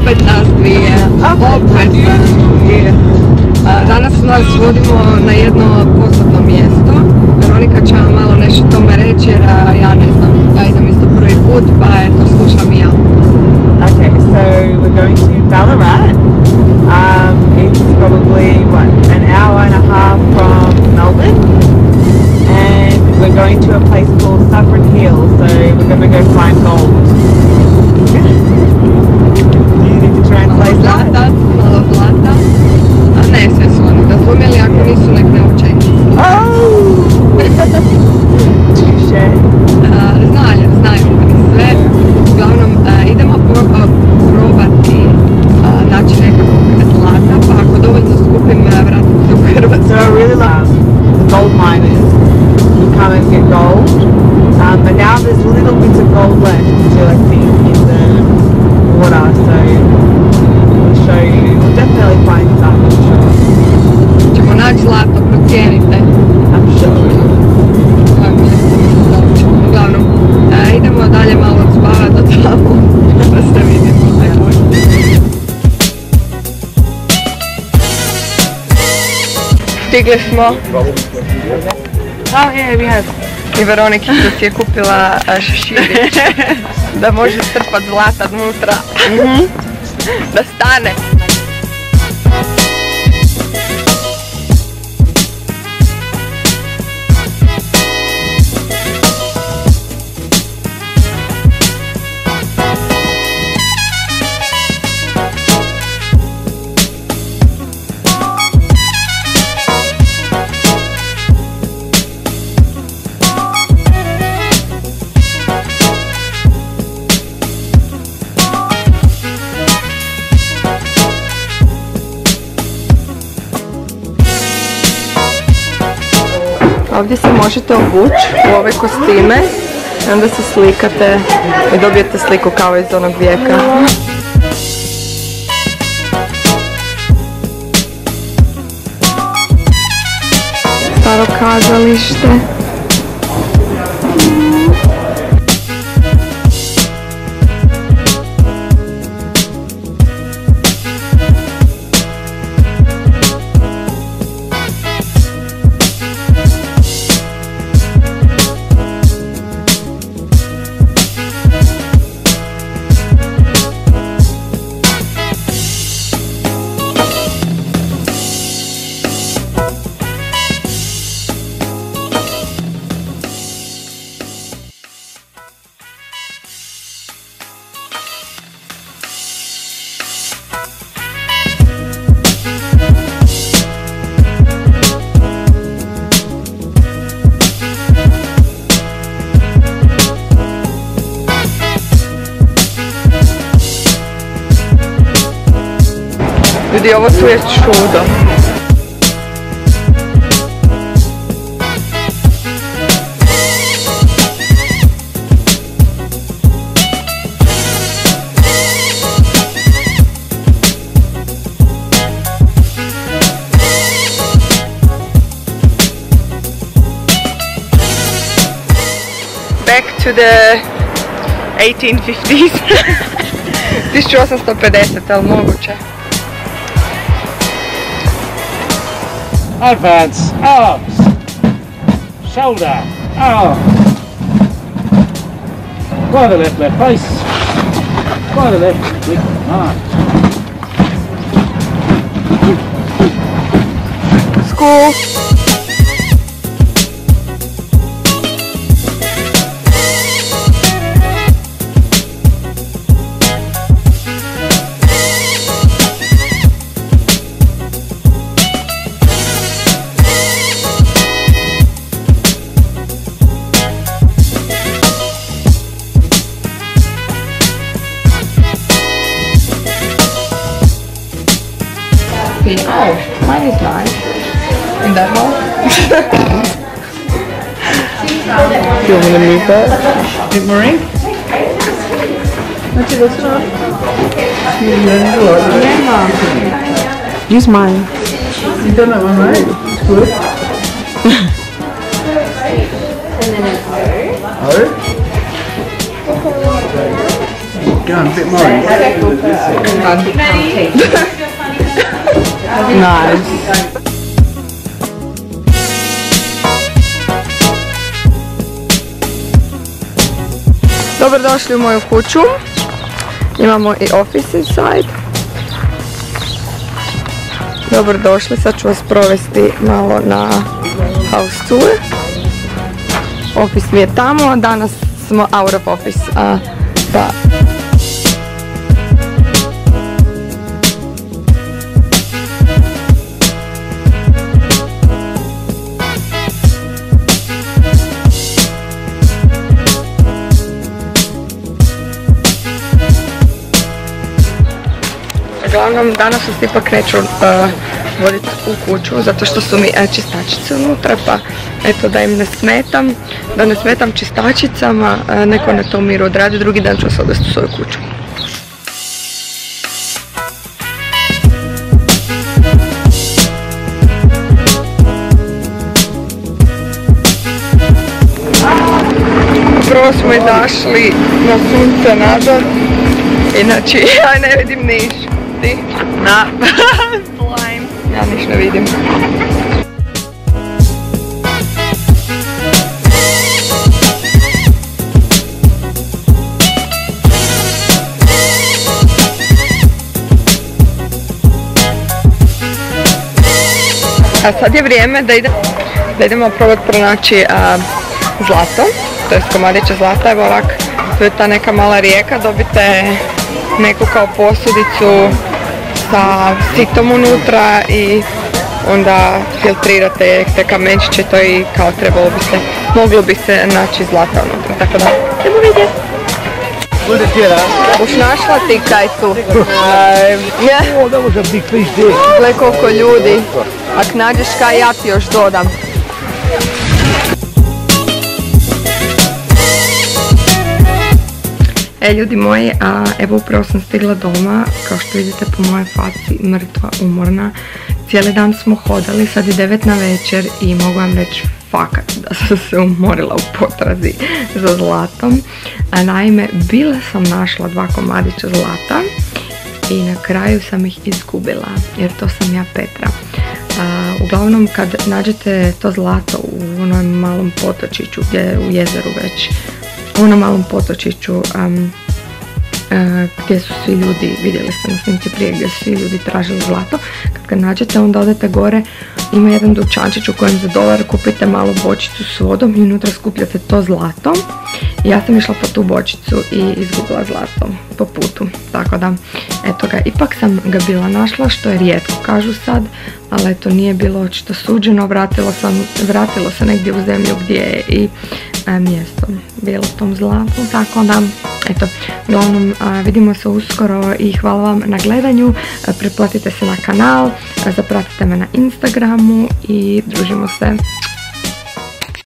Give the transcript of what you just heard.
opet nas dvije. Opet. Danas nas vodimo na jedno posebno mjesto. Veronika će vam malo nešto tome reći jer ja ne znam, ja idem isto prvi put pa eto slušam i ja. Okay, so we're going to Ballarat. It's probably an hour and a half from Melbourne, and we're going to a place called Saffron Hill. So we're going to go find gold. Do you need to translate that? Malo zlata. A ne sve su oni razumjeli, ako nisu nek ne uče. Znaju oni sve. Uglavnom idemo probati naći nekakvog zlata, pa ako dovoljno skupim vratiti se u Hrvatsku. So I really love the gold miners who come and get gold, but now there's little bits of gold left still, I think, in the water, so we'll show you. We'll definitely find some, I'm sure. Ćemo naći zlato, procijenite. I'm sure. Uglavnom, idemo dalje malo spavati do tamo, da se vidimo. Stigli smo. Oh yeah, we have. I Veronikica si je kupila šeširić da može strpat zlata unutra. Da stane. Ovdje se možete obući u ove kostime i onda se slikate i dobijete sliku kao iz onog vijeka. Staro kazalište. Ljudi, ovo tu je čudo. Back to the 1850s. 1850, ali moguće. Advance, arms, shoulder, arm, quite a left face, quite a left, quick march. School. Oh, mine is nice. In that hole. Do you want me to move that? Hey, Marie? What's it look like? Use mine. You've done that one right. It's good. And then an O. O? Going a bit more. Nice. Dobrodošli u moju kuću. Imamo i office inside. Dobrodošli, sad ću vas provesti malo na house tour. Office mi je tamo, danas smo out of office. Da. Uglavnom, danas vas ipak neću voditi u kuću, zato što su mi čistačice unutra, pa eto da im ne smetam, da ne smetam čistačicama, neko ne to u miru odradi, drugi dan ću vas odvesti u svoju kuću. Prvo smo izašli na sunce nazad, inače ja ne vidim niš. Ti? Na. Slime. Ja niš ne vidim. A sad je vrijeme da idemo probati pronaći zlato, to je komadiće zlata. Evo ovak, tu je ta neka mala rijeka, dobite neku kao posudicu sa sitom unutra i onda filtrirate te kamenčiće to i kao moglo bi se naći zlata unutra, tako da idemo vidjeti. Už našla ti kaj tu? Oh, that was a big fish there. Gle koliko ljudi, ak nađeš kaj ja ti još dodam. Ljudi moji, evo upravo sam stigla doma, kao što vidite po moje faci, mrtva, umorna. Cijeli dan smo hodali, sad je 9 na večer i mogu vam reći fakat da sam se umorila u potrazi za zlatom. Naime, bila sam našla 2 komadića zlata i na kraju sam ih izgubila, jer to sam ja Petra. Uglavnom kad nađete to zlato u onom malom potočiću, gdje je u jezeru već, u onom malom potočiću gdje su svi ljudi, vidjeli ste na snimci prije, gdje su svi ljudi tražili zlato, kad ga nađete onda odete gore, ima jedan dućančić u kojem za $1 kupite malu bočicu s vodom i unutra skupljate to zlato. I ja sam išla po tu bočicu i izgubila zlato po putu, tako da eto ga, ipak sam ga bila našla, što je rijetko kažu sad, ali eto nije bilo očito suđeno, vratilo se negdje u zemlju gdje je i mjesto bilo tom zlatu, tako da eto, uglavnom vidimo se uskoro i hvala vam na gledanju, pretplatite se na kanal, zapratite me na Instagramu i družimo se.